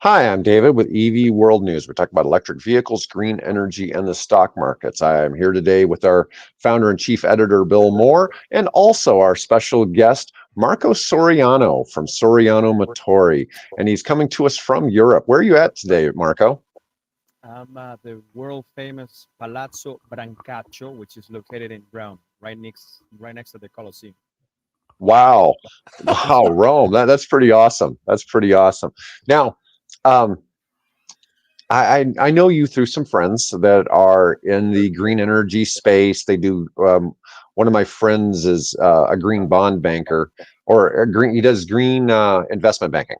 Hi, I'm David with EV World News. We're talking about electric vehicles, green energy, and the stock markets. I am here today with our founder and chief editor, Bill Moore, and also our special guest, Marco Soriano from Soriano Motori. And he's coming to us from Europe. Where are you at today, Marco? I'm at the world famous Palazzo Brancaccio, which is located in Rome, right next to the Colosseum. Wow. Wow, Rome. That's pretty awesome. That's pretty awesome. Now, um, I know you through some friends that are in the green energy space. They do. One of my friends is a green bond banker, or a green. He does green investment banking,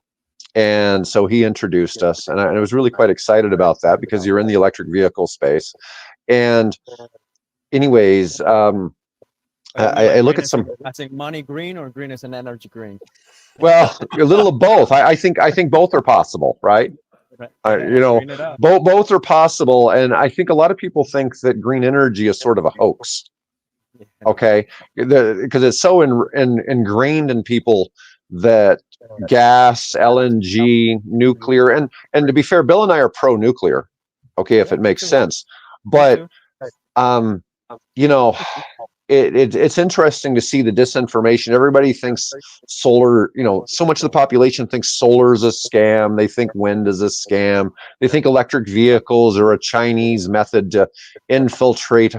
and so he introduced us, and I was really quite excited about that because you're in the electric vehicle space. And anyways, You mean I like look green at as in, some. as in money green or green as an energy green? Well, a little of both. I think both are possible, right? Right. Uh, Yeah, you know, green it up. both are possible, and I think a lot of people think that green energy is sort of a hoax. Yeah. Okay, because it's so ingrained in people that gas, LNG, nuclear, and to be fair, Bill and I are pro nuclear. Okay, if Yeah, it me makes too. sense, Me but too. um, you know, it's interesting to see the disinformation. Everybody thinks solar, so much of the population thinks solar is a scam. They think wind is a scam. They think electric vehicles are a Chinese method to infiltrate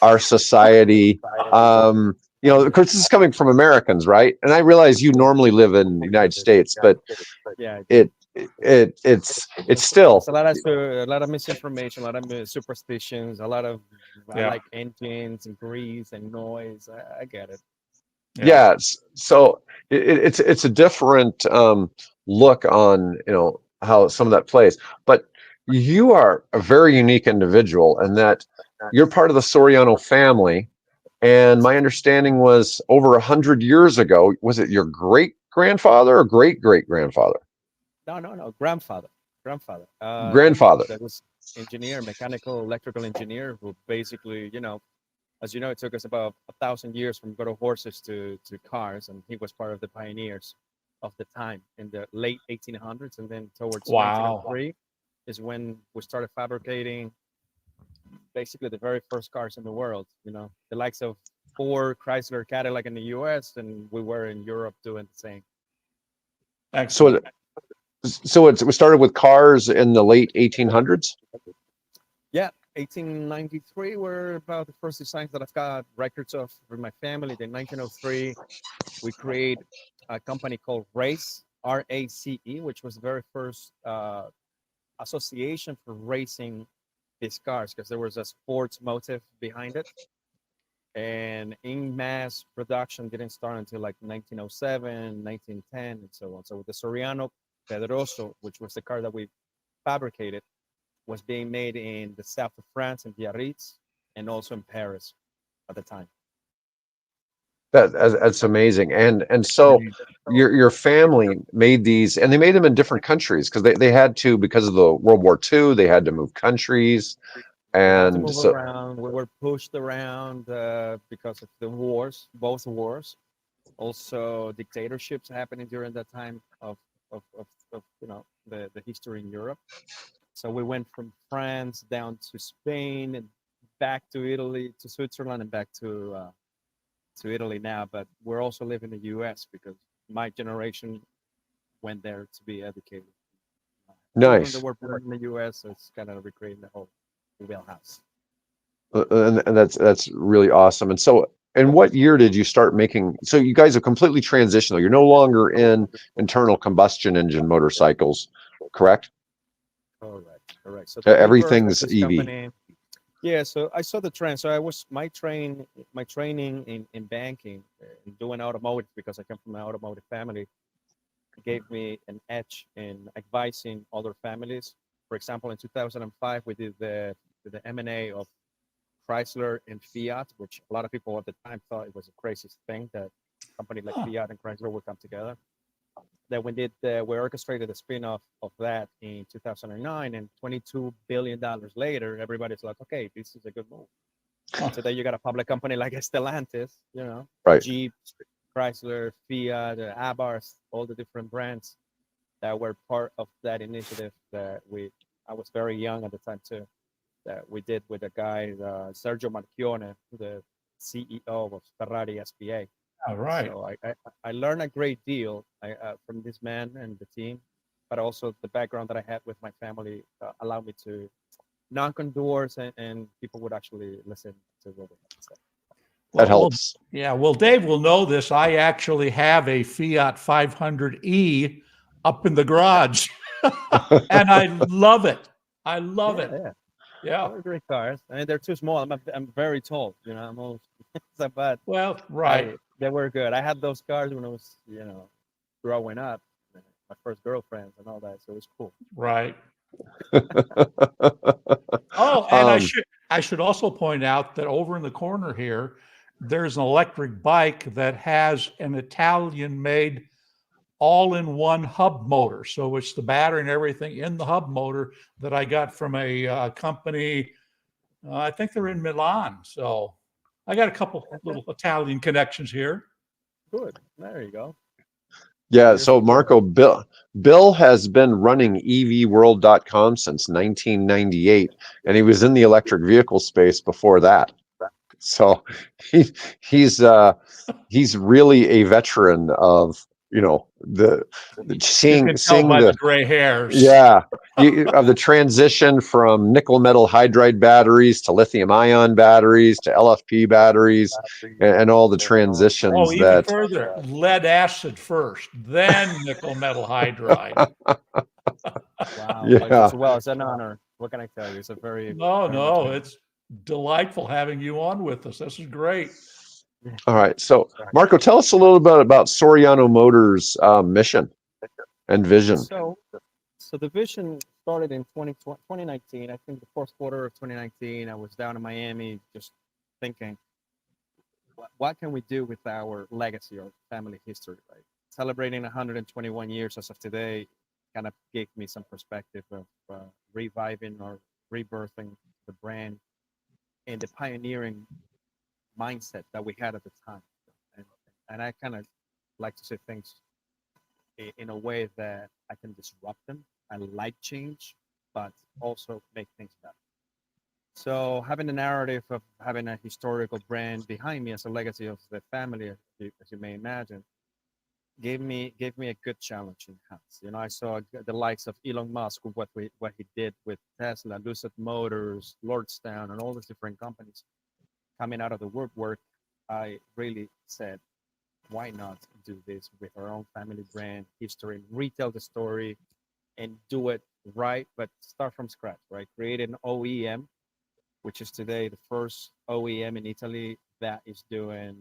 our society. Of course, this is coming from Americans, right? And I realize you normally live in the United States, but Yeah, I do. it's still, There's a lot of misinformation, a lot of superstitions, a lot of I Yeah, like engines and grease and noise. I get it. yeah. yeah. So it's a different look on how some of that plays, but you are a very unique individual in that you're part of the Soriano family. And my understanding was over 100 years ago, was it your great grandfather or great great grandfather? No, no, no. Grandfather. Grandfather. That was engineer, mechanical, electrical engineer, who basically, as you know, it took us about 1,000 years from go to horses to cars, and he was part of the pioneers of the time in the late 1800s, and then towards Wow. 1903 is when we started fabricating basically the very first cars in the world. The likes of Ford, Chrysler, Cadillac in the U.S., and we were in Europe doing the same. So Excellent. it was started with cars in the late 1800s. Yeah, 1893 were about the first designs that I've got records of with my family. Then 1903, we create a company called RACE, which was the very first association for racing these cars because there was a sports motive behind it. And in mass production didn't start until like 1907, 1910, and so on. So with the Soriano Pedroso, which was the car that we fabricated, was being made in the south of France in Biarritz and also in Paris at the time. That's amazing. And so your family made these, and they made them in different countries because they had to, because of the World War II, they had to move countries. We had to And move so, around. We were pushed around because of the wars, both wars. Also, dictatorships happening during that time of the history in Europe. So we went from France down to Spain and back to Italy, to Switzerland, and back to Italy now. But we're also living in the U.S. because my generation went there to be educated. Children that nice. were born in the U.S., so it's kind of recreating the whole wheelhouse. And that's really awesome. And so, in what year did you start making? So you guys have completely transitional. You're no longer in internal combustion engine motorcycles, correct? Correct, correct. So the rebirth of Everything's this EV. company. Yeah, so I saw the trend. So I was my training in banking and doing automotive because I come from an automotive family gave me an edge in advising other families. For example, in 2005, we did the M&A of Chrysler and Fiat, which a lot of people at the time thought it was the craziest thing that a company like Huh. Fiat and Chrysler would come together. That we orchestrated the spin-off of that in 2009, and $22 billion later, everybody's like, okay, this is a good move. Huh. So then you got a public company like Stellantis, Right. Jeep, Chrysler, Fiat, Abarth, all the different brands that were part of that initiative that I was very young at the time too, that we did with a guy, Sergio Marchione, the CEO of Ferrari SPA. All right. So I learned a great deal from this man and the team, but also the background that I had with my family allowed me to knock on doors, and people would actually listen to what we had to say. That helps. Yeah, well, Dave will know this. I actually have a Fiat 500e up in the garage, and I love it. I love it. Yeah, Yeah. they're great cars. I mean, they're too small. I'm very tall. I'm almost so bad. Well, right. They were good. I had those cars when I was growing up, my first girlfriends and all that. So it was cool. Right. Oh, and I should also point out that over in the corner here, there's an electric bike that has an Italian-made all-in-one hub motor. So it's the battery and everything in the hub motor that I got from a company. I think they're in Milan. So I got a couple little Italian connections here. Good. There you go. Yeah. So Marco, Bill has been running evworld.com since 1998, and he was in the electric vehicle space before that. So he's really a veteran of seeing the gray hairs. Yeah, of the transition from nickel metal hydride batteries to lithium ion batteries to LFP batteries, and all the transitions. Oh, even further, lead acid first, then nickel metal hydride. Wow. Yeah. Well, it's an honor. What can I tell you? It's a very it's delightful having you on with us. This is great. All right. So, Marco, tell us a little bit about Soriano Motors' mission and vision. So the vision started in 2019. I think the fourth quarter of 2019, I was down in Miami just thinking, what can we do with our legacy or family history, right? Celebrating 121 years as of today kind of gave me some perspective of reviving or rebirthing the brand and the pioneering mindset that we had at the time. And I kind of like to say things in a way that I can disrupt them. I like change, but also make things better. So having a narrative of having a historical brand behind me as a legacy of the family, as you may imagine, gave me a good challenge in hands. I saw the likes of Elon Musk, what he did with Tesla, Lucid Motors, Lordstown, and all these different companies coming out of the woodwork. I really said, why not do this with our own family brand history, retell the story, and do it right, but start from scratch, right? Create an OEM, which is today the first OEM in Italy that is doing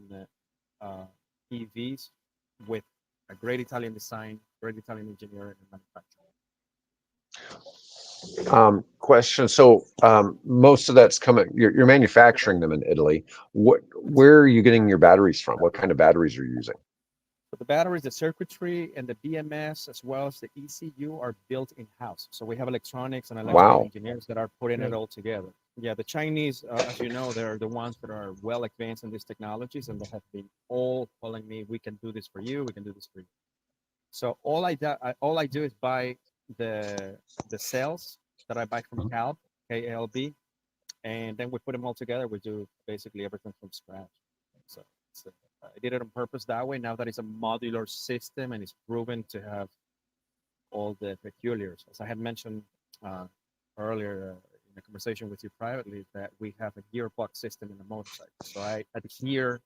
EVs with a great Italian design, great Italian engineering and manufacturing. Question. So most of that's coming. You're manufacturing them in Italy. Where are you getting your batteries from? What kind of batteries are you using? So the batteries, the circuitry, and the BMS, as well as the ECU, are built in-house. So we have electronics and electrical engineers that are putting it all together. Yeah, the Chinese, as you know, they're the ones that are well advanced in these technologies, and they have been all telling me, we can do this for you, we can do this for you. So all I do is buy the cells that I buy from KLB, and then we put them all together. We do basically everything from scratch. So I did it on purpose that way. Now that it's a modular system and it's proven to have all the peculiars, as I had mentioned earlier in a conversation with you privately, that we have a gearbox system in the motorcycle. So I adhere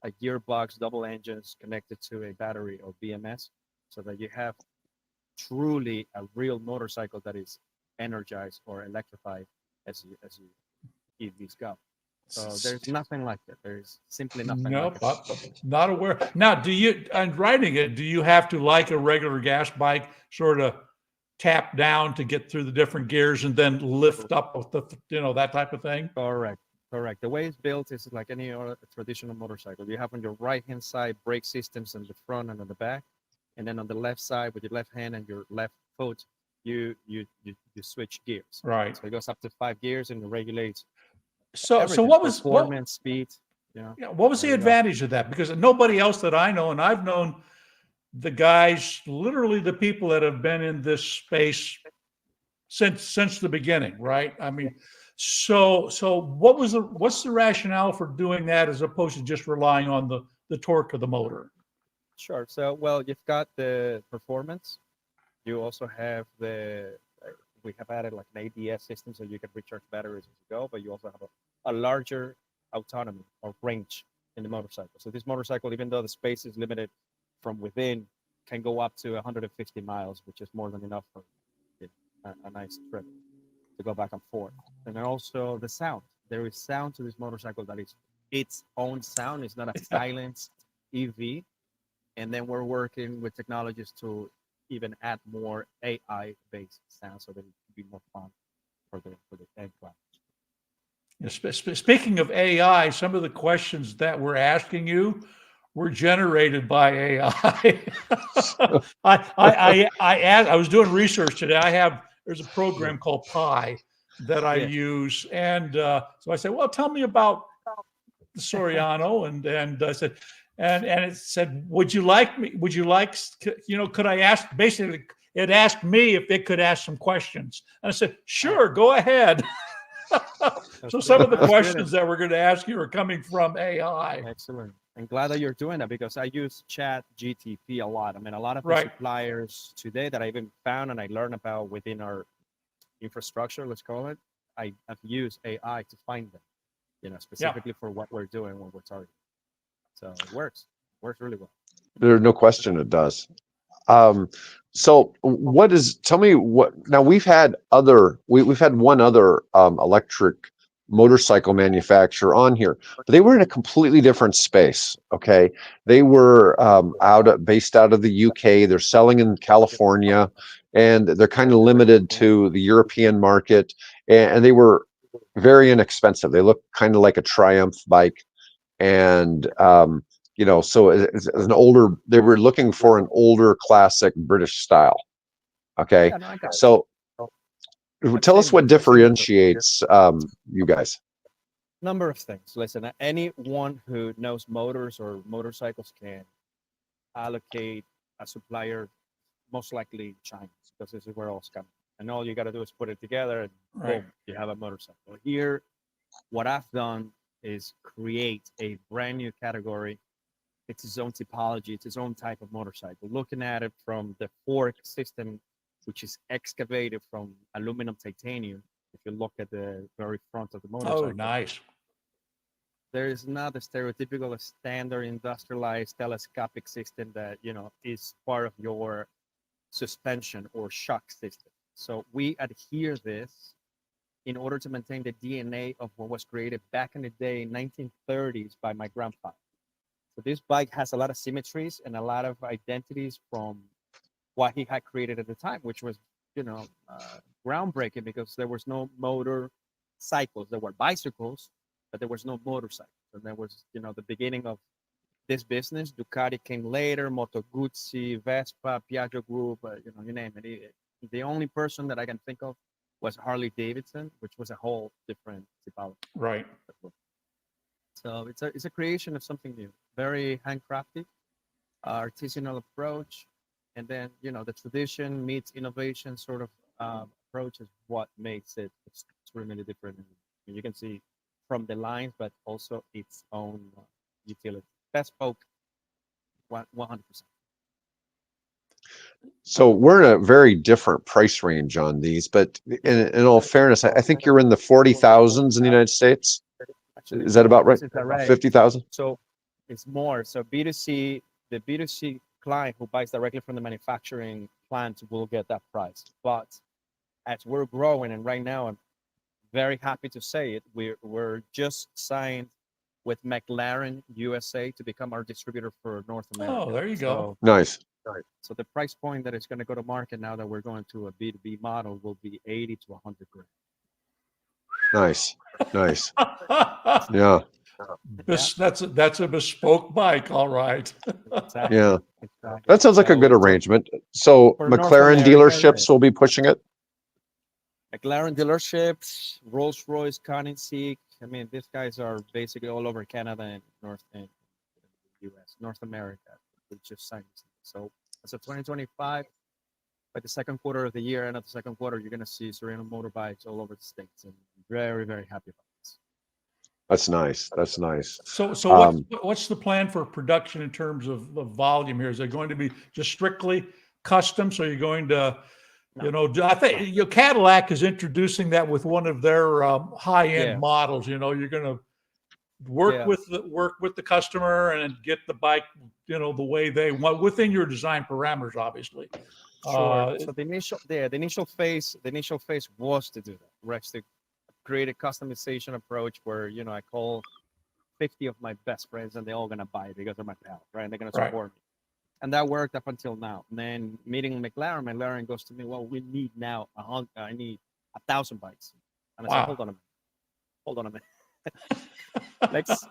a gearbox, double engines connected to a battery or BMS, so that you have truly a real motorcycle that is energized or electrified as you EVs go. So there's nothing like that. There's simply nothing like it. Not aware. Now, do you, and riding it, do you have to, like a regular gas bike, sort of tap down to get through the different gears and then lift up with the, that type of thing? Correct. The way it's built is like any other traditional motorcycle. You have on your right-hand side brake systems on the front and on the back. And then on the left side with your left hand and your left foot, you switch gears. Right. So it goes up to 5 gears and it regulates. So what was performance, speed? What was the advantage of that? Because nobody else that I know, and I've known the guys, literally the people that have been in this space since the beginning, right? I mean, so what's the rationale for doing that as opposed to just relying on the torque of the motor? Sure. So, well, you've got the performance. You also have we have added like an ADS system so you can recharge batteries as you go, but you also have a larger autonomy or range in the motorcycle. So this motorcycle, even though the space is limited from within, can go up to 150 miles, which is more than enough for a nice trip to go back and forth. And then also the sound. There is sound to this motorcycle that is its own sound. It's not a silenced EV. And then we're working with technologies to even add more AI-based sound so that it can be more fun for the end client. Speaking of AI, some of the questions that we're asking you were generated by AI. I was doing research today. There's a program called Pi that I use, and so I said, "Well, tell me about the Soriano," and I said, and it said, "Would you like, could I ask?" Basically, it asked me if it could ask some questions, and I said, "Sure, go ahead." So some of the questions that we're going to ask you are coming from AI. Excellent. I'm glad that you're doing that because I use Chat GTP a lot. I mean, a lot of the suppliers today that I even found and I learned about within our infrastructure, let's call it, I have used AI to find them, specifically for what we're doing when we're targeting. So it works really well. There's no question it does. So tell me what, now we've had one other electric motorcycle manufacturer on here, but they were in a completely different space. Okay. They were based out of the UK. They're selling in California and they're kind of limited to the European market, and they were very inexpensive. They look kind of like a Triumph bike. And so as an older, they were looking for an older classic British style. Okay. Yeah, no, I got it. So tell us what differentiates you guys. Number of things. Listen, anyone who knows motors or motorcycles can allocate a supplier, most likely China, because this is where all's coming. And all you got to do is put it together and boom, you have a motorcycle. Here, what I've done is create a brand new category. It's its own typology. It's its own type of motorcycle. Looking at it from the fork system, which is excavated from aluminum titanium. If you look at the very front of the motorcycle. Oh, nice. There is not the stereotypical standard industrialized telescopic system that, is part of your suspension or shock system. So we adhere this in order to maintain the DNA of what was created back in the day, 1930s, by my grandfather. So this bike has a lot of symmetries and a lot of identities from what he had created at the time, which was, groundbreaking because there was no motor cycles. There were bicycles, but there was no motorcycles. And there was, the beginning of this business. Ducati came later, Moto Guzzi, Vespa, Piaggio Group, you name it. The only person that I can think of was Harley Davidson, which was a whole different typology. Right. So it's a creation of something new, very handcrafted, artisanal approach, and then the tradition meets innovation sort of approach is what makes it extremely different. And you can see from the lines, but also its own utility. Bespoke, 100%. So we're in a very different price range on these, but in all fairness, I think you're in the 40,000s in the United States. Actually, is that about right? Right. 50,000. So it's more. So B2C, the B2C client who buys directly from the manufacturing plant will get that price. But as we're growing, and right now I'm very happy to say it, we're just signed with McLaren USA to become our distributor for North America. Oh, there you go. Nice. So the price point that is going to go to market now that we're going to a B2B model will be 80 to 100 grand. Nice. Yeah. That's a bespoke bike, all right. Exactly. Yeah. Exactly. That sounds like a good arrangement. So McLaren dealerships will be pushing it. McLaren dealerships, Rolls-Royce, Koenigsegg. I mean, these guys are basically all over Canada and US, North America. We just signed. So So 2025, by the second quarter of the year, end of the second quarter, you're going to see Soriano motorbikes all over the states, and I'm very, very happy about this. That's nice. That's nice. So what's the plan for production in terms of volume here? Is it going to be just strictly custom? So you're going to, I think Cadillac is introducing that with one of their high-end models. You're going to work with the customer and get the bike, the way they want within your design parameters, obviously. Sure. So the initial phase was to do that, right? To create a customization approach where I call 50 of my best friends and they're all gonna buy it because they're my pal, right? And they're gonna support me. And that worked up until now. And then meeting McLaren goes to me, well, we need now I need 1,000 bikes. And I said, hold on a minute. Let's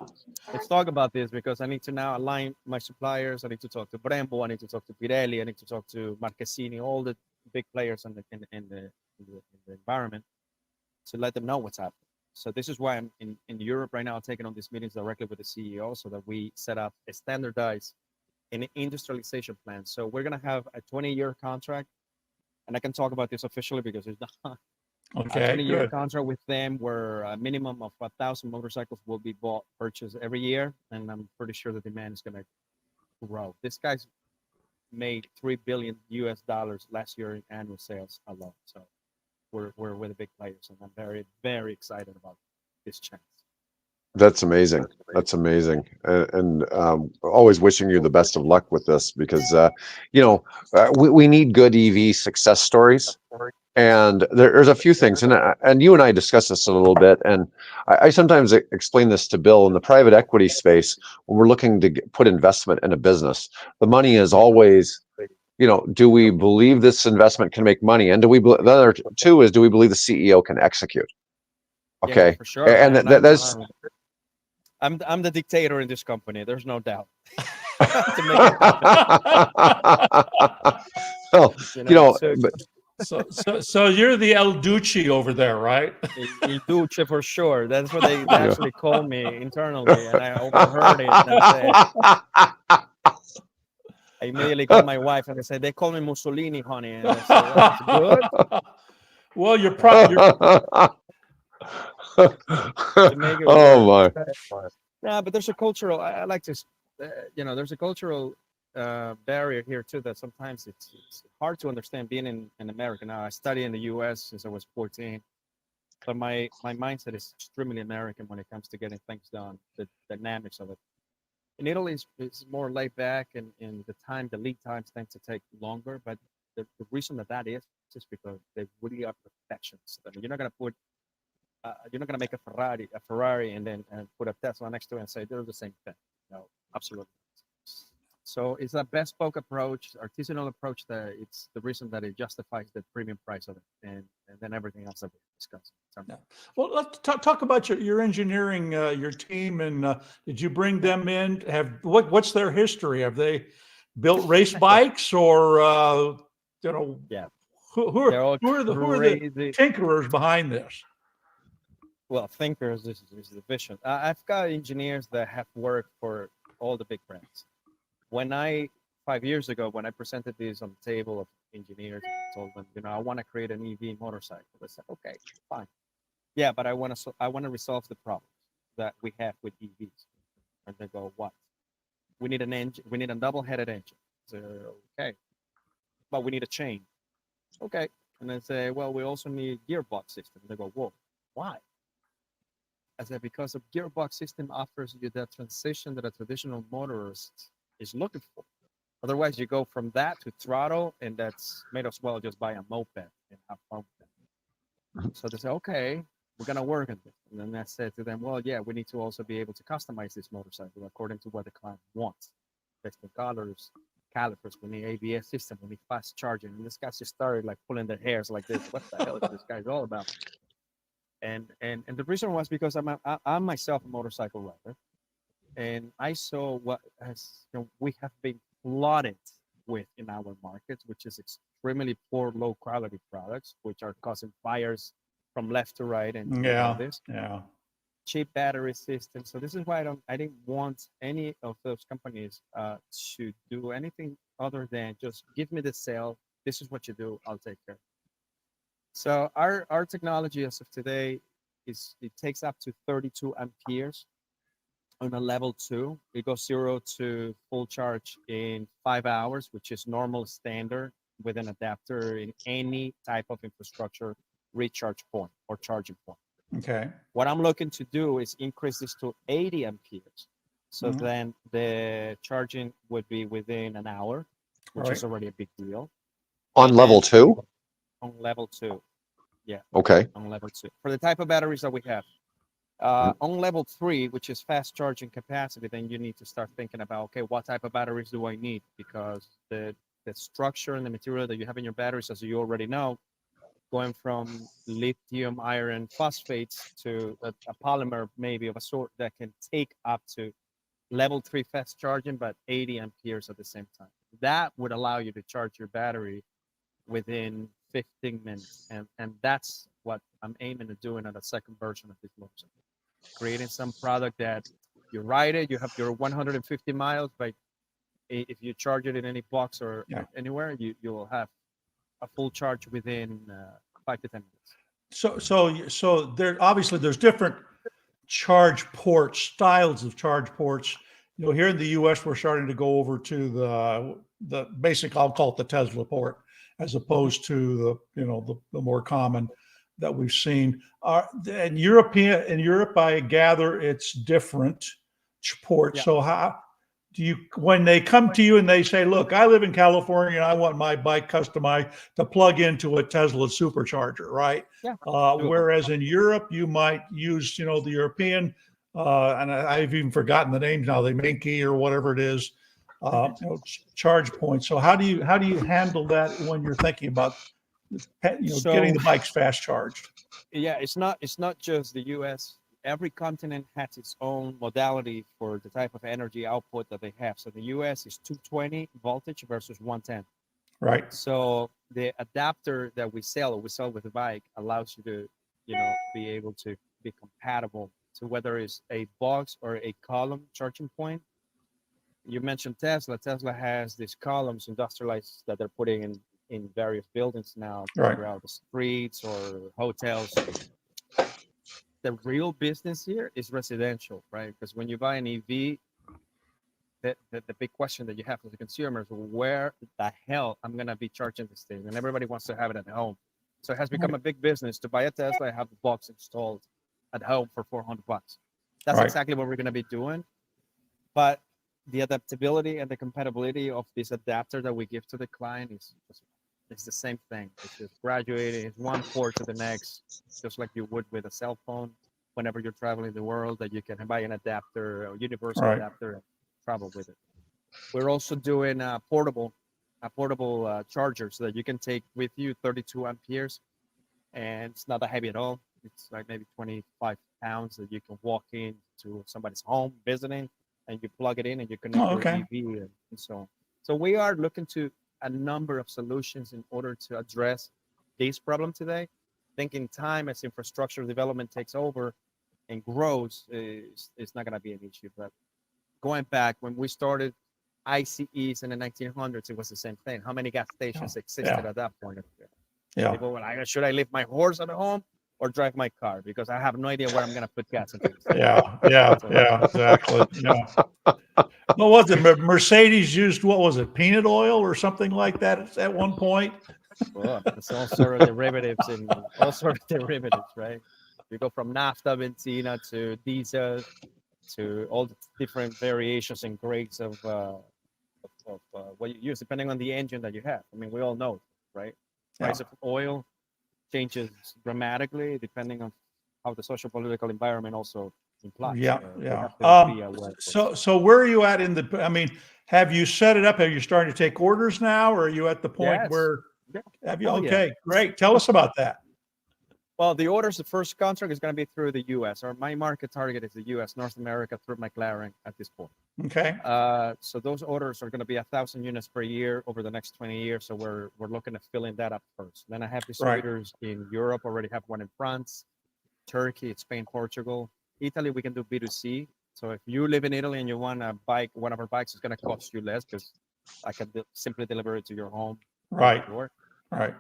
talk about this, because I need to now align my suppliers. I need to talk to Brembo. I need to talk to Pirelli. I need to talk to Marchesini, all the big players in the environment, to let them know what's happening. So this is why I'm in Europe right now, taking on these meetings directly with the CEO, so that we set up a standardized and industrialization plan. So we're gonna have a 20-year contract, and I can talk about this officially because it's not. Okay, a 20-year contract with them, where a minimum of 1,000 motorcycles will be purchased every year, and I'm pretty sure the demand is going to grow. This guy's made $3 billion last year in annual sales alone. So we're with the big players, and I'm very, very excited about this chance. That's amazing. That's amazing. And always wishing you the best of luck with this, because, we need good EV success stories. And there's a few things, and you and I discussed this a little bit, and I sometimes explain this to Bill. In the private equity space, when we're looking to put investment in a business, the money is always, do we believe this investment can make money? And the other two is, do we believe the CEO can execute? Okay, yeah, for sure. And that's. I'm the dictator in this company. There's no doubt. Well, So you're the El Duce over there, right? El Duce for sure. That's what they actually call me internally, and I overheard it. And I immediately called my wife and I said, they call me Mussolini, honey. And I said, that's good. Well, you're probably. Oh my! Yeah, but there's a cultural. I like to, there's a cultural barrier here too, that sometimes it's hard to understand being in America. Now, I study in the U.S. since I was 14, but my mindset is extremely American when it comes to getting things done. The dynamics of it. In Italy, it's more laid back, and the lead times tend to take longer. But the reason that is just because they really are perfectionists. I mean, you're not gonna make a Ferrari, and then put a Tesla next to it and say they're the same thing. No, absolutely. So it's a bespoke approach, artisanal approach, that it's the reason that it justifies the premium price of it, and then everything else that we discussed. Yeah. Well, let's talk about your engineering, your team, and did you bring them in? What's their history? Have they built race bikes, or Yeah, who are the tinkerers behind this? Well, thinkers, this is the vision. I've got engineers that have worked for all the big brands. 5 years ago, when I presented this on the table of engineers, I told them, I want to create an EV motorcycle. They said, okay, fine. Yeah, but I want to resolve the problems that we have with EVs. And they go, what? We need an engine. We need a double-headed engine. So, okay. But we need a chain. Okay. And they say, well, we also need a gearbox system. They go, whoa, why? I said, because a gearbox system offers you that transition that a traditional motorist is looking for. Otherwise, you go from that to throttle, and that's made as well just buy a moped and have fun with it. So they say, okay, we're going to work on this. And then I said to them, well, yeah, we need to also be able to customize this motorcycle according to what the client wants. Based on colors, calipers, we need ABS system, we need fast charging. And this guy just started like pulling their hairs like this. What the hell is this guy's all about? And the reason was because I'm myself a motorcycle rider, and I saw what we have been flooded with in our markets, which is extremely poor, low quality products, which are causing fires from left to right. And Yeah. cheap battery system. So this is why I didn't want any of those companies to do anything other than just give me the sale. This is what you do. I'll take care. So our technology as of today it takes up to 32 amperes on a level 2. It goes 0 to full charge in 5 hours, which is normal standard with an adapter in any type of infrastructure recharge point or charging point. Okay. What I'm looking to do is increase this to 80 amperes. So Mhm. then the charging would be within an hour, which is Right. already a big deal. On And level then 2? on level 2. Yeah, Okay. on level 2. For the type of batteries that we have. On level 3, which is fast charging capacity, then you need to start thinking about, okay, what type of batteries do I need? Because the structure and the material that you have in your batteries, as you already know, going from lithium iron phosphates to a polymer maybe of a sort that can take up to level 3 fast charging, but 80 amperes at the same time. That would allow you to charge your battery within 15 minutes. And that's what I'm aiming at doing on the second version of this motor. Creating some product that you ride it, you have your 150 miles, but if you charge it in any box or Yeah. anywhere, you will have a full charge within 5 to 10 minutes. So there obviously there's different charge ports, styles of charge ports. You know, here in the U.S., we're starting to go over to the basic, I'll call it the Tesla port, as opposed to the more common that we've seen. In Europe, I gather it's different ports. Yeah. So how do you, when they come to you and they say, "Look, I live in California and I want my bike customized to plug into a Tesla supercharger," right? Yeah. Whereas in Europe, you might use, the European, and I've even forgotten the names now, the Menke or whatever it is, charge points. So how do you handle that when you're thinking about, getting So the bikes fast charged? yeah, it's not just the US. Every continent has its own modality for the type of energy output that they have. So the US is 220 voltage versus 110. Right. So the adapter that we sell with the bike allows you to, be able to be compatible to whether it's a box or a column charging point. You mentioned Tesla. Tesla has these columns industrialized that they're putting in various buildings now Right. throughout the streets or hotels. The real business here is residential, right? Because when you buy an EV, the big question that you have as a consumer is where the hell I'm going to be charging this thing? And everybody wants to have it at home. So it has become a big business to buy a Tesla and have the box installed at home for $400. That's Right. exactly what we're going to be doing. But the adaptability and the compatibility of this adapter that we give to the client it's the same thing. It's just graduating. It's one port to the next, just like you would with a cell phone. Whenever you're traveling the world, that you can buy an adapter, a universal Right. adapter, and travel with it. We're also doing a portable charger so that you can take with you 32 amperes, and it's not that heavy at all. It's like maybe 25 pounds that you can walk in to somebody's home visiting, and you plug it in and you connect Oh, your okay. EV and so on. So we are looking to a number of solutions in order to address this problem today. Thinking time as infrastructure development takes over and grows is not going to be an issue. But going back when we started ICEs in the 1900s, it was the same thing. How many gas stations existed at that point? Yeah. People were like, should I leave my horse at home or drive my car? Because I have no idea where I'm going to put gas in. Yeah, exactly. Yeah. What was it? Mercedes used, what was it, peanut oil or something like that at one point? Well, it's all sort of derivatives right? You go from naphtha, benzina to diesel to all the different variations and grades of what you use, depending on the engine that you have. I mean, we all know, right? Price of oil changes dramatically depending on how the social political environment also implies. So where are you at in the? I mean, have you set it up? Have you started to take orders now, or are you at the point where? Have you? Okay, great. Tell us about that. Well, the first contract is going to be through the U.S. or my market target is the U.S. North America through McLaren at this point. Okay. So those orders are going to be 1,000 units per year over the next 20 years. So we're looking at filling that up first. Then I have distributors in Europe. Already have one in France, Turkey, Spain, Portugal. Italy, we can do B2C. So if you live in Italy and you want a bike, one of our bikes is going to cost you less because I can simply deliver it to your home. Right. Door. Right.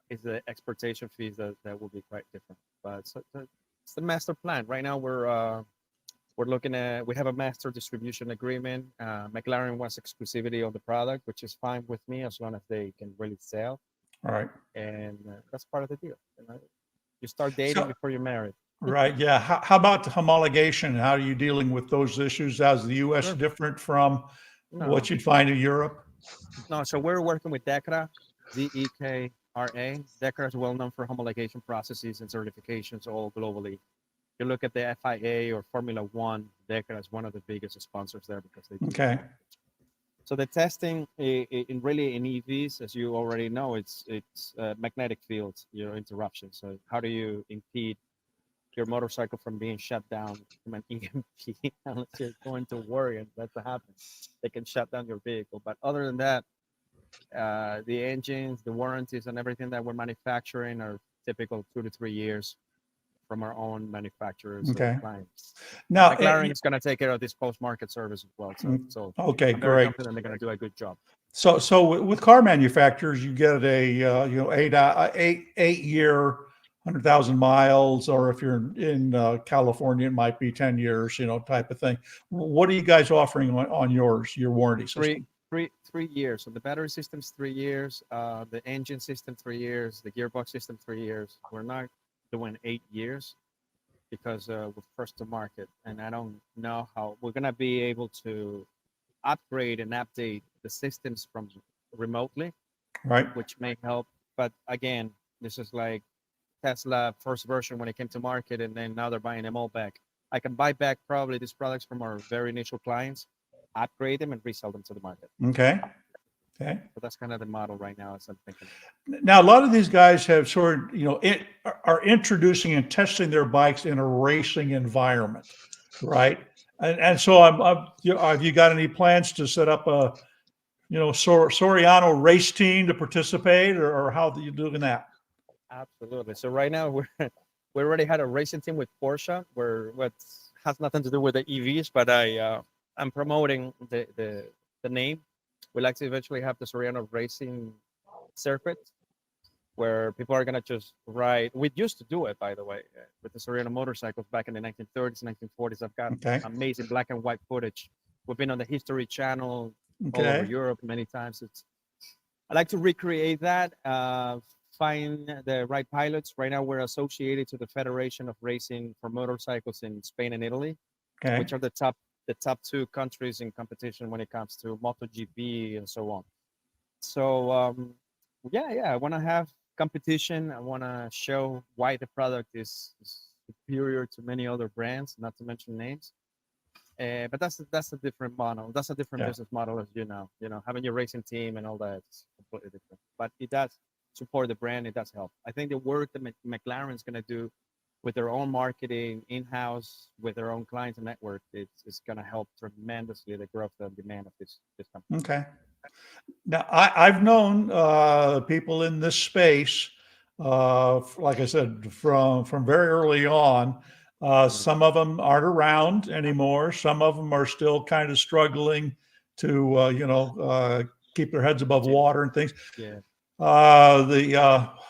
It's the exportation fees that will be quite different. But it's the master plan. Right now, we're looking at, we have a master distribution agreement. McLaren wants exclusivity on the product, which is fine with me as long as they can really sell. All right. And that's part of the deal. You know? You start dating So- before you're married. Right. Yeah. How about the homologation? How are you dealing with those issues? How's the U.S. Sure. different from No. what you'd find in Europe? No, so we're working with DEKRA, DEKRA. DEKRA is well known for homologation processes and certifications all globally. You look at the FIA or Formula One, DEKRA is one of the biggest sponsors there because they do. Okay. So the testing in really in EVs, as you already know, it's magnetic fields, your interruption. So how do you impede your motorcycle from being shut down from an EMP unless you're going to worry and that's what happens. They can shut down your vehicle. But other than that, the engines, the warranties, and everything that we're manufacturing are typical 2 to 3 years from our own manufacturers Okay. and clients. Now, McLaren is going to take care of this post-market service as well. So okay, I'm very great. confident they're going to do a good job. So with car manufacturers, you get a 8 year, 100,000 miles, or if you're in California, it might be 10 years, type of thing. What are you guys offering on your warranty system? 3 years. So the battery system's 3 years, the engine system 3 years, the gearbox system 3 years. We're not doing 8 years because we're first to market, and I don't know how we're gonna be able to upgrade and update the systems from remotely, Right. which may help. But again, this is like Tesla first version when it came to market, and then now they're buying them all back. I can buy back probably these products from our very initial clients, upgrade them, and resell them to the market. Okay. Okay. So that's kind of the model right now, as I'm thinking. Now, a lot of these guys have sort of, are introducing and testing their bikes in a racing environment, right? And so, have you got any plans to set up a, Soriano race team to participate, or how are you doing that? Absolutely. So right now we already had a racing team with Porsche, what has nothing to do with the EVs, but I'm promoting the name. We like to eventually have the Soriano racing circuit, where people are gonna just ride. We used to do it, by the way, with the Soriano motorcycles back in the 1930s, 1940s. I've got amazing black and white footage. We've been on the History Channel all over Europe many times. I like to recreate that. Find the right pilots. Right now, we're associated to the Federation of Racing for Motorcycles in Spain and Italy, which are the top 2 countries in competition when it comes to MotoGP and so on. So I want to have competition. I want to show why the product is superior to many other brands, not to mention names. But that's a different model. That's a different business model, as you know. Having your racing team and all that is completely different. But it does support the brand. It does help. I think the work that McLaren's going to do with their own marketing in-house, with their own clients and network, it's going to help tremendously the growth and demand of this company. Okay. Now, I've known people in this space, like I said, from very early on. Some of them aren't around anymore. Some of them are still kind of struggling to, keep their heads above water and things. Yeah.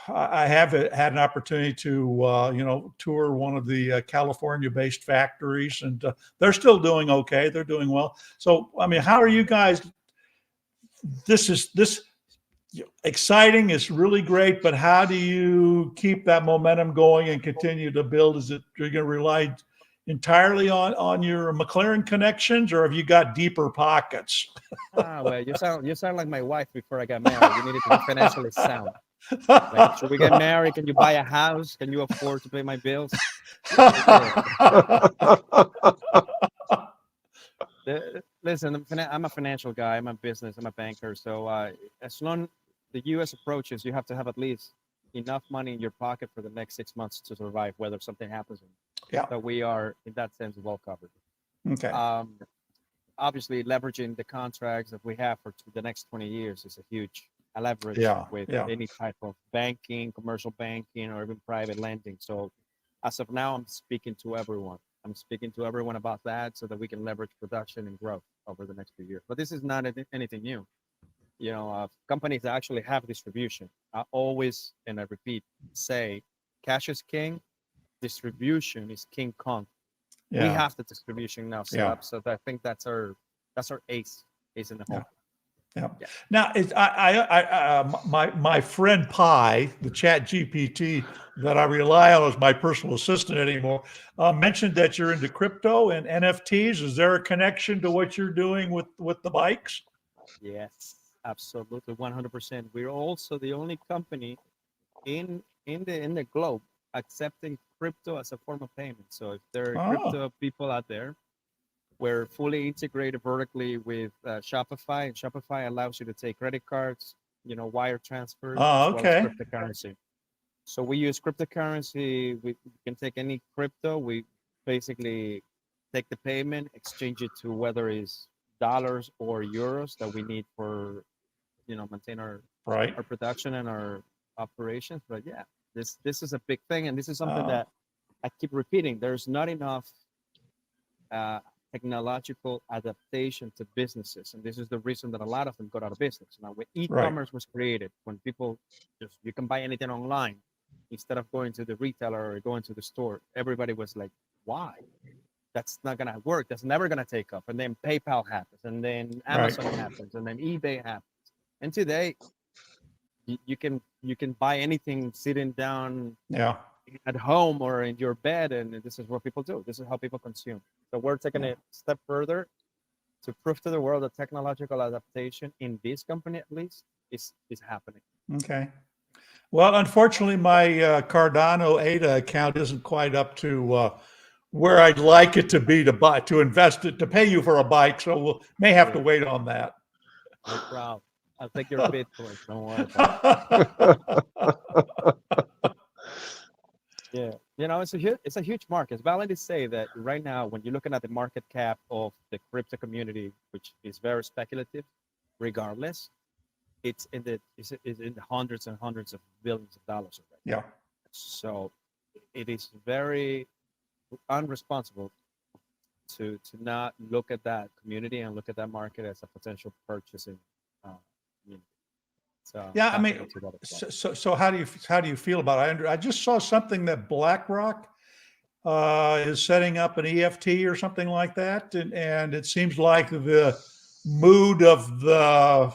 I have had an opportunity to, tour one of the California-based factories, and they're still doing okay. They're doing well. So, I mean, how are you guys? This exciting. It's really great, but how do you keep that momentum going and continue to build? Is it you're going to rely entirely on your McLaren connections, or have you got deeper pockets? Well, you sound like my wife before I got married. You needed to be financially sound. Like, should we get married? Can you buy a house? Can you afford to pay my bills? Listen, I'm a financial guy. I'm a business. I'm a banker. So as long the U.S. approaches, you have to have at least enough money in your pocket for the next 6 months to survive, whether something happens. So we are, in that sense, well covered. Okay. Obviously, leveraging the contracts that we have for the next 20 years is a huge leverage with any type of banking, commercial banking, or even private lending. So as of now, I'm speaking to everyone. I'm speaking to everyone about that so that we can leverage production and growth over the next few years. But this is not anything new. Companies that actually have distribution, I always, and I repeat, say cash is king, distribution is King Kong. We have the distribution now set up, so I think that's our ace in the hole. Yeah. Now, my friend Pi, the Chat GPT that I rely on as my personal assistant anymore, mentioned that you're into crypto and NFTs. Is there a connection to what you're doing with the bikes? Yes, absolutely, 100%. We're also the only company in the globe accepting crypto as a form of payment. So if there are crypto people out there, we're fully integrated vertically with Shopify, and Shopify allows you to take credit cards, wire transfers, as well as cryptocurrency. So we use cryptocurrency. We can take any crypto. We basically take the payment, exchange it to whether it's dollars or euros that we need for, maintain our production and our operations. But yeah, this is a big thing, and this is something that I keep repeating. There's not enough technological adaptation to businesses, and this is the reason that a lot of them got out of business. Now, when e-commerce was created, when people you can buy anything online instead of going to the retailer or going to the store, everybody was like, why? That's not gonna work. That's never gonna take off. And then PayPal happens, and then Amazon happens, and then eBay happens. And today, you can buy anything sitting down at home or in your bed, and this is what people do. This is how people consume. So we're taking it a step further to prove to the world that technological adaptation in this company, at least, is happening. Okay. Well, unfortunately, my Cardano ADA account isn't quite up to where I'd like it to be to invest it, to pay you for a bike. So we'll may have to wait on that. No problem. I'll take your Bitcoin. Don't worry about it. Yeah, it's a huge market. It's valid to say that right now, when you're looking at the market cap of the crypto community, which is very speculative, regardless, it's in the hundreds and hundreds of billions of dollars already. Yeah. So it is very unresponsible to not look at that community and look at that market as a potential purchasing community. So yeah, I mean, so how do you feel about it? I just saw something that BlackRock is setting up an EFT or something like that, and it seems like the mood of the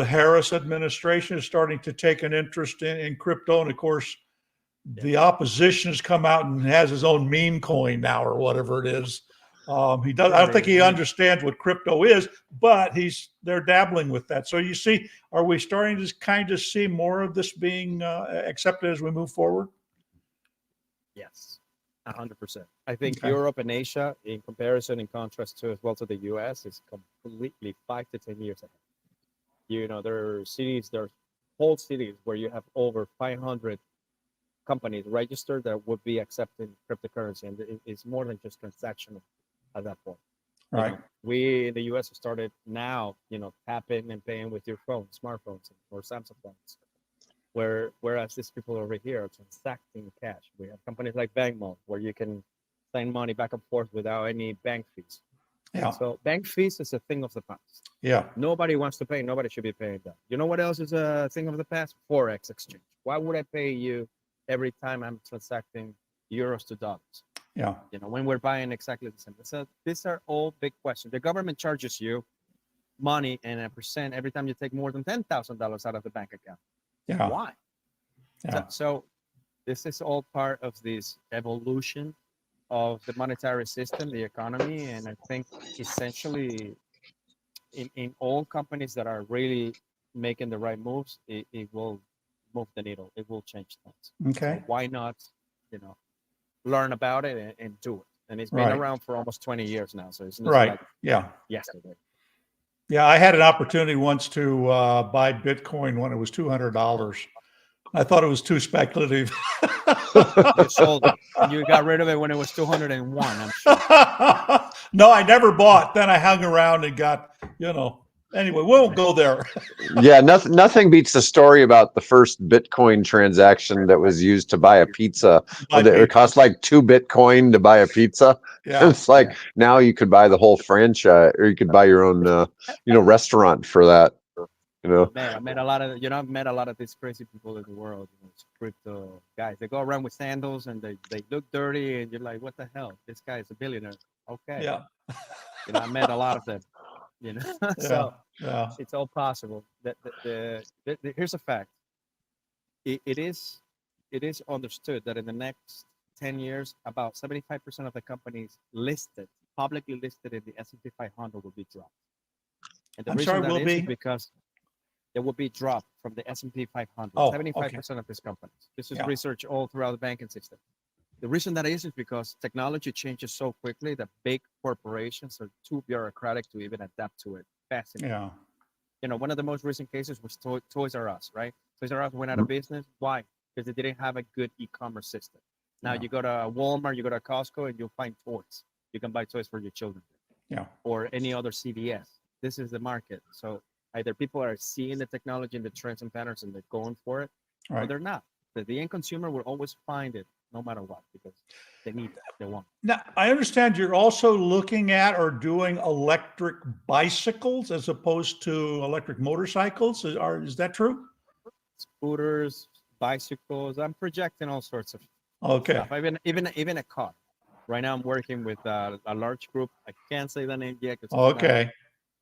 Harris administration is starting to take an interest in crypto, and of course, the opposition has come out and has his own meme coin now or whatever it is. He does. I don't think he understands what crypto is, but they're dabbling with that. So you see, are we starting to kind of see more of this being accepted as we move forward? Yes, 100%. I think Europe and Asia, in comparison, in contrast to as well to the US, is completely 5 to 10 years ahead. There are whole cities where you have over 500 companies registered that would be accepting cryptocurrency, and it's more than just transactional at that point. Right. We in the US have started now, tapping and paying with your phone, smartphones or Samsung phones. Whereas these people over here are transacting cash. We have companies like Bankmo where you can send money back and forth without any bank fees. Yeah. So bank fees is a thing of the past. Yeah. Nobody wants to pay. Nobody should be paying that. You know what else is a thing of the past? Forex exchange. Why would I pay you every time I'm transacting euros to dollars? Yeah. When we're buying exactly the same. So these are all big questions. The government charges you money and a percent every time you take more than $10,000 out of the bank account. Yeah. Why? Yeah. So this is all part of this evolution of the monetary system, the economy, and I think essentially in all companies that are really making the right moves, it will move the needle. It will change things. Okay. So why not, learn about it and do it? And it's been around for almost 20 years now. So it's not like yesterday. Yeah, I had an opportunity once to buy Bitcoin when it was $200. I thought it was too speculative. You sold it. And you got rid of it when it was 201, I'm sure. No, I never bought. Then I hung around and got, Anyway, we won't go there. Yeah, nothing beats the story about the first Bitcoin transaction that was used to buy a pizza. Buy It pizza. cost like 2 Bitcoin to buy a pizza. Yeah. It's like now you could buy the whole franchise, or you could buy your own, restaurant for that. You know. Man, I met a lot of, I've met a lot of these crazy people in the world, crypto guys. They go around with sandals and they look dirty, and you're like, what the hell? This guy is a billionaire. Okay. Yeah. I met a lot of them, so Yeah. it's all possible. Here's a fact. It is understood that in the next 10 years, about 75% of the companies publicly listed in the S&P 500 will be dropped. And the reason that is because there will be dropped from the S&P 500. 75% of these companies. This is research all throughout the banking system. The reason that is because technology changes so quickly that big corporations are too bureaucratic to even adapt to it. Fascinating. Yeah. One of the most recent cases was Toys R Us, right? Toys R Us went out of business. Why? Because they didn't have a good e-commerce system. Now you go to Walmart, you go to Costco, and you'll find toys. You can buy toys for your children. Yeah. Or any other CVS. This is the market. So either people are seeing the technology and the trends and patterns and they're going for it, or they're not. The end consumer will always find it no matter what, because they need it, they want it. Now, I understand you're also looking at or doing electric bicycles as opposed to electric motorcycles. Is that true? Scooters, bicycles. I'm projecting all sorts of stuff. Even a car. Right now, I'm working with a large group. I can't say the name yet. Okay.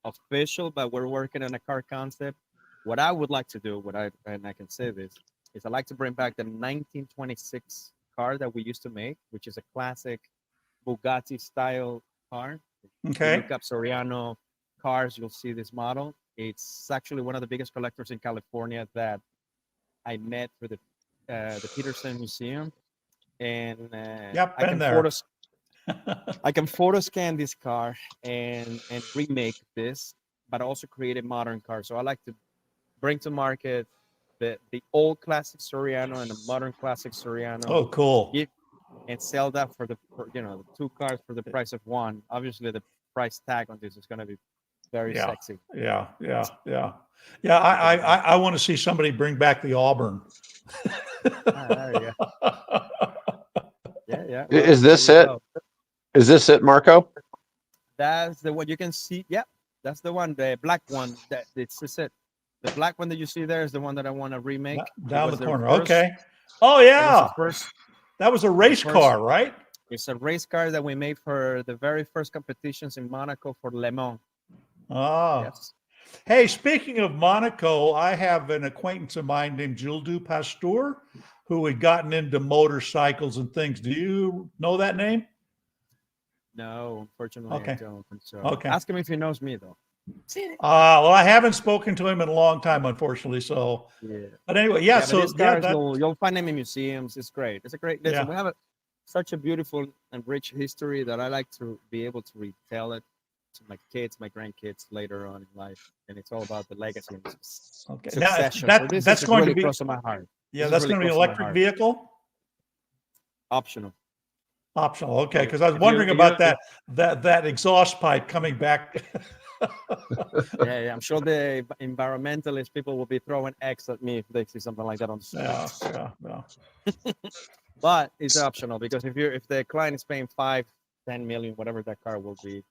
Official, but we're working on a car concept. What I would like to do, and I can say this, is I like to bring back the 1926 car that we used to make, which is a classic Bugatti style car. Okay. If you look up Soriano cars, you'll see this model. It's actually one of the biggest collectors in California that I met through the Peterson Museum, and I can photo scan this car and remake this, but also create a modern car. So I like to bring to market the old classic Soriano and the modern classic Soriano. Oh, cool. And sell that for the two cars for the price of one. Obviously, the price tag on this is going to be very sexy. Yeah. I want to see somebody bring back the Auburn. There you go. Yeah. Well, is this it? Is this it, Marco? That's the one you can see. Yeah, that's the one, the black one. It's it. The black one that you see there is the one that I want to remake. Down the corner. Okay. Oh, yeah. That was a race car, right? It's a race car that we made for the very first competitions in Monaco for Le Mans. Oh. Yes. Hey, speaking of Monaco, I have an acquaintance of mine named Gilles Pasteur who had gotten into motorcycles and things. Do you know that name? No, unfortunately, I don't. So okay. Ask him if he knows me, though. Well, I haven't spoken to him in a long time, unfortunately. So, but anyway, you'll find him in museums. It's great. It's a great. Listen, we have such a beautiful and rich history that I like to be able to retell it to my kids, my grandkids later on in life, and it's all about the legacy and succession. That's going to be close to my heart. Yeah, that's going to be an electric vehicle. Optional. Okay, because I was wondering about that exhaust pipe coming back. Yeah, I'm sure the environmentalist people will be throwing X at me if they see something like that on the street. Yeah. But it's optional, because if the client is paying 5-10 million, whatever that car will be,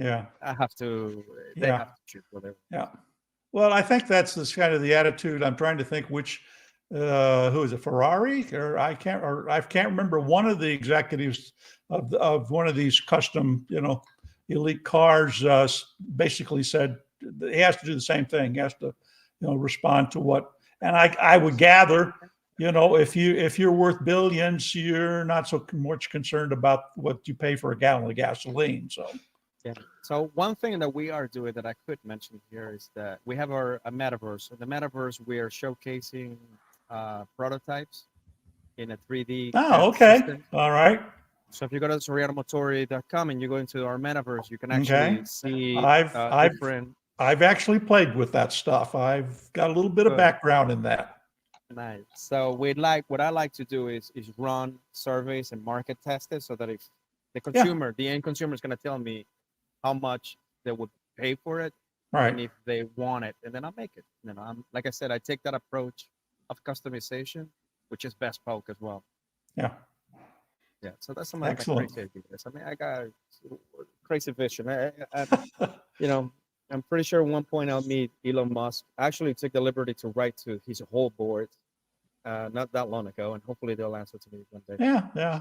I have to. They have to choose whatever. Yeah. Well, I think that's kind of the attitude. I'm trying to think which. Who is it? Ferrari, or I can't remember. One of the executives of one of these custom, elite cars, basically said he has to do the same thing. He has to, respond to what. And I would gather, if you're worth billions, you're not so much concerned about what you pay for a gallon of gasoline. So. Yeah. So one thing that we are doing that I could mention here is that we have a metaverse. In the metaverse, we are showcasing prototypes in a 3D. Oh, okay. System. All right. So if you go to sorianomotori.com and you go into our metaverse, you can actually see different. I've actually played with that stuff. I've got a little bit of background in that. Nice. So what I like to do is run surveys and market test it, so that if the consumer, the end consumer, is going to tell me how much they would pay for it, Right. and if they want it, and then I'll make it. You know, I'm like I said, I take that approach of customization, which is Bespoke as well. Yeah. Yeah, so that's some of my Excellent. crazy ideas. I mean, I got crazy vision. You know, I'm pretty sure at one point I'll meet Elon Musk. I actually took the liberty to write to his whole board not that long ago, and hopefully they'll answer to me one day. Yeah. Yeah.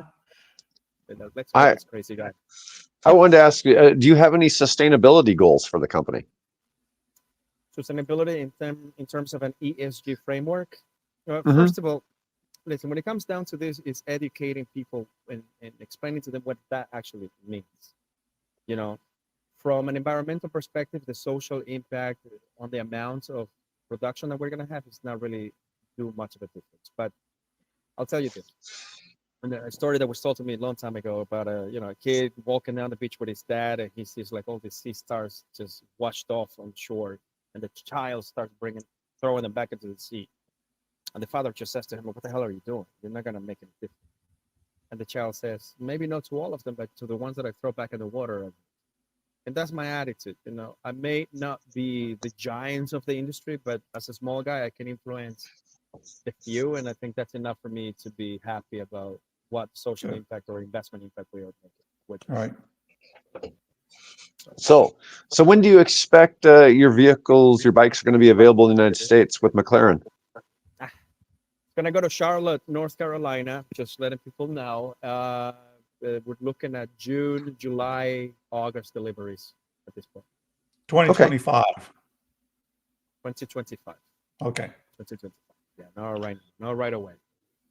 Let's meet this crazy guy. I wanted to ask you, do you have any sustainability goals for the company? Sustainability in terms of an ESG framework. Mhm. First of all, listen, when it comes down to this, it's educating people and explaining to them what that actually means. You know, from an environmental perspective, the social impact on the amount of production that we're going to have is not really do much of a difference. But I'll tell you this. And a story that was told to me a long time ago about a kid walking down the beach with his dad, and he sees like all these sea stars just washed off on shore, and the child starts throwing them back into the sea, and the father just says to him, "What the hell are you doing? You're not gonna make any difference." And the child says, "Maybe not to all of them, but to the ones that I throw back in the water." And that's my attitude. You know, I may not be the giants of the industry, but as a small guy, I can influence the few, and I think that's enough for me to be happy about what social impact or investment impact we are making. All right. So when do you expect your bikes are going to be available in the United States with McLaren? Gonna go to Charlotte, North Carolina. Just letting people know. We're looking at June, July, August deliveries at this point. 2025. 2025. Okay. 2025. Yeah, not right away.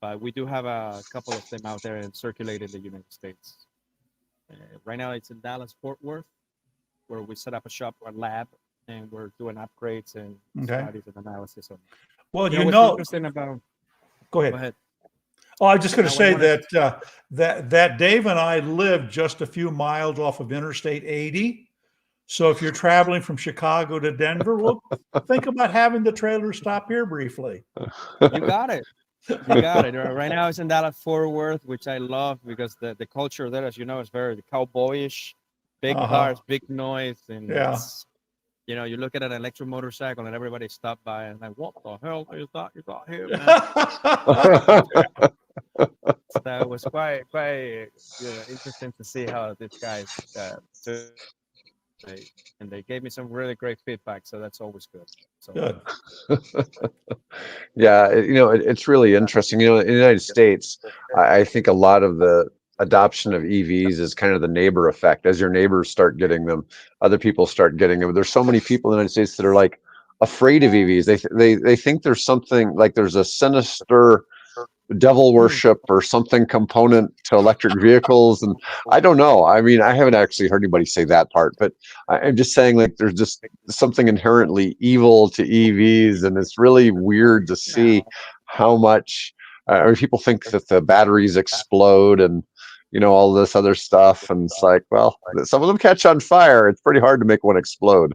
But we do have a couple of them out there and circulated in the United States. Right now, it's in Dallas, Fort Worth, where we set up a shop, a lab, and we're doing upgrades and studies and analysis on. Well, what's interesting about. Go ahead. Go ahead. Oh, I was just going to say that Dave and I live just a few miles off of Interstate 80. So if you're traveling from Chicago to Denver, well, think about having the trailer stop here briefly. You got it. You got it. Right now it's in Dallas, Fort Worth, which I love because the culture there, as you know, is very cowboyish, big cars, big noise, and you look at an electric motorcycle and everybody stopped by and like, what the hell is that you got here, man? So that was quite interesting to see how these guys and they gave me some really great feedback, so that's always good. So good. Yeah, it's really interesting. In the United States, I think a lot of the adoption of EVs is kind of the neighbor effect. As your neighbors start getting them, other people start getting them. There's so many people in the United States that are like afraid of EVs. They think there's something like there's a sinister devil worship or something component to electric vehicles, and I don't know. I mean, I haven't actually heard anybody say that part, but I'm just saying like there's just something inherently evil to EVs, and it's really weird to see how much people think that the batteries explode and all this other stuff, and it's like, well, some of them catch on fire. It's pretty hard to make one explode.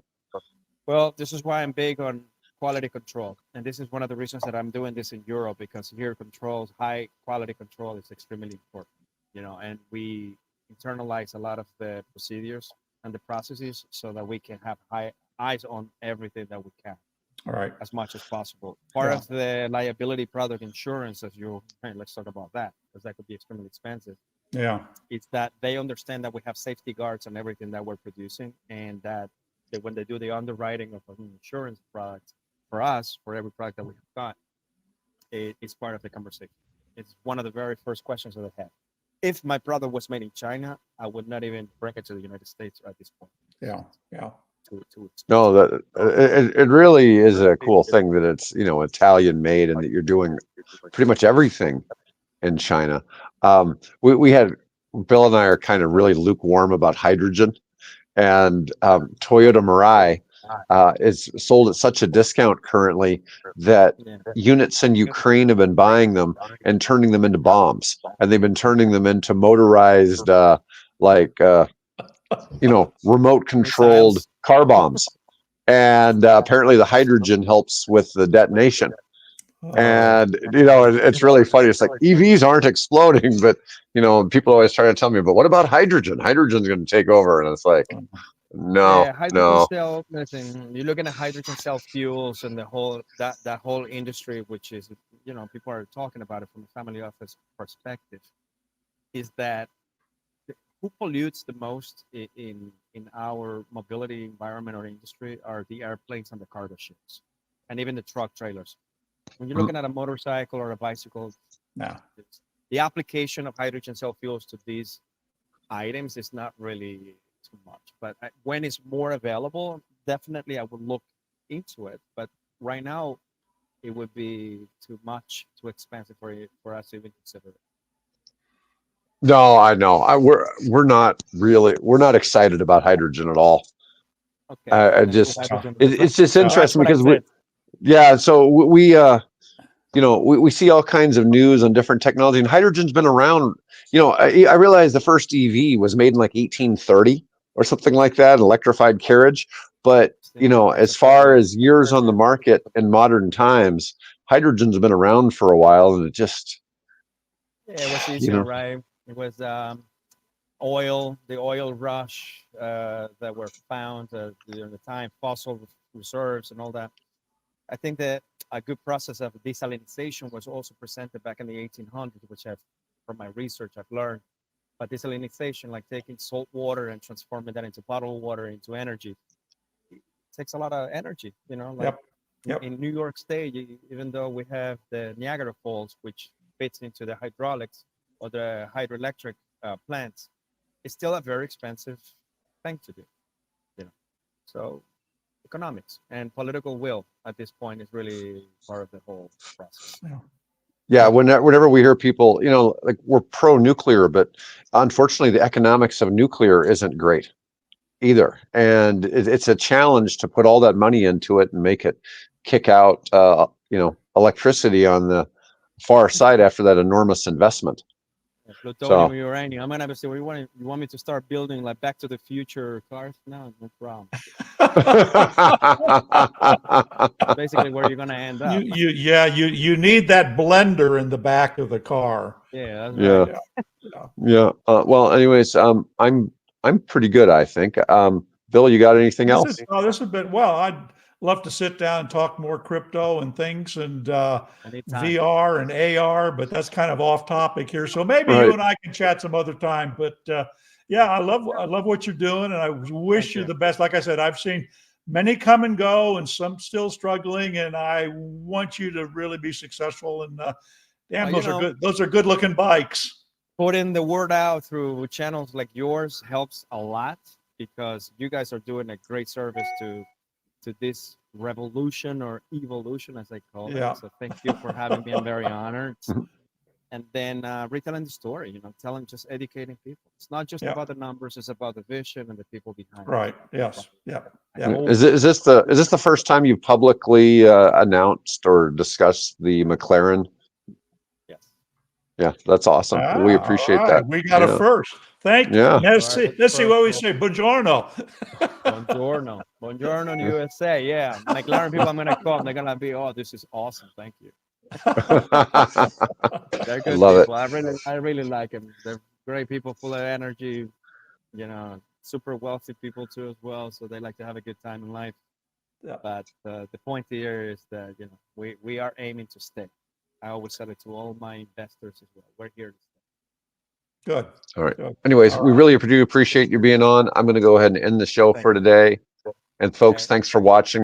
Well, this is why I'm big on quality control, and this is one of the reasons that I'm doing this in Europe, because here high quality control is extremely important, and we internalize a lot of the procedures and the processes so that we can have high eyes on everything that we can, all right, as much as possible. Part of the liability product insurance, let's talk about that, because that could be extremely expensive. It's that they understand that we have safety guards on everything that we're producing, and that when they do the underwriting of an insurance product for us, for every product that we have got, it's part of the conversation. It's one of the very first questions that I have. If my product was made in China, I would not even bring it to the United States at this point. No, that it really is a cool thing that it's Italian made, and that you're doing pretty much everything in China. We had Bill and I are kind of really lukewarm about hydrogen, and Toyota Mirai is sold at such a discount currently that units in Ukraine have been buying them and turning them into bombs, and they've been turning them into motorized remote controlled car bombs, and apparently the hydrogen helps with the detonation. And it's really funny. It's like EVs aren't exploding, but people always try to tell me, but what about hydrogen? Hydrogen's going to take over, and it's like, No, hydrogen no. cell. Listen, you're looking at hydrogen cell fuels and the whole that whole industry, which is, people are talking about it from a family office perspective. Is that who pollutes the most in our mobility environment or industry are the airplanes and the cargo ships, and even the truck trailers. When you're looking at a motorcycle or a bicycle, Yeah. the application of hydrogen cell fuels to these items is not really too much. But when it's more available, definitely I would look into it. But right now, it would be too much, too expensive for us to even consider it. No, I know. We're not excited about hydrogen at all. Okay. I Then just hydrogen. it's just That's interesting what I because said. yeah. So we see all kinds of news on different technology, and hydrogen's been around. I realized the first EV was made in like 1830 or something like that, electrified carriage. But as far as years on the market in modern times, hydrogen's been around for a while, and it just Yeah, it was easier, right? It was the oil rush that were found during the time, fossil reserves and all that. I think that a good process of desalinization was also presented back in the 1800s, which from my research, I've learned. But desalinization, like taking salt water and transforming that into bottled water into energy, it takes a lot of energy. Yep. In New York State, even though we have the Niagara Falls, which fits into the hydraulics or the hydroelectric plants, it's still a very expensive thing to do. So economics and political will at this point is really part of the whole process. Yeah, whenever we hear people, like we're pro-nuclear, but unfortunately the economics of nuclear isn't great either. And it's a challenge to put all that money into it and make it kick out, electricity on the far side after that enormous investment. Plutonium, uranium. I'm gonna say, you want me to start building like Back to the Future cars? No problem. Basically, where you're gonna end up. You need that blender in the back of the car. Yeah, that's right. Yeah. Well, anyways, I'm pretty good, I think. Bill, you got anything else? This has been well. I'd love to sit down and talk more crypto and things and VR and AR, but that's kind of off topic here. So maybe you and I can chat some other time. But yeah, I love what you're doing, and I wish you the best. Like I said, I've seen many come and go, and some still struggling, and I want you to really be successful. And damn, those are good. Those are good looking bikes. Putting the word out through channels like yours helps a lot, because you guys are doing a great service to this revolution or evolution, as I call it. So thank you for having me. I'm very honored. And then retelling the story, just educating people. It's not just about the numbers; it's about the vision and the people behind. Right. Yes. Yeah. Is this the first time you publicly announced or discussed the McLaren? Yes. Yeah, that's awesome. We appreciate that. We got a first. Thank you. Yeah. Let's see what we say. Buongiorno. Buongiorno. Buongiorno, USA. Yeah. McLaren people, I'm going to call them. They're going to be, oh, this is awesome. Thank you. They're good people. I really like them. They're great people, full of energy, super wealthy people too as well. So they like to have a good time in life. Yeah. But the point here is that, we are aiming to stay. I always said it to all my investors as well. We're here to stay. Good. All right. Anyways, we really do appreciate you being on. I'm going to go ahead and end the show for today. And folks, thanks for watching.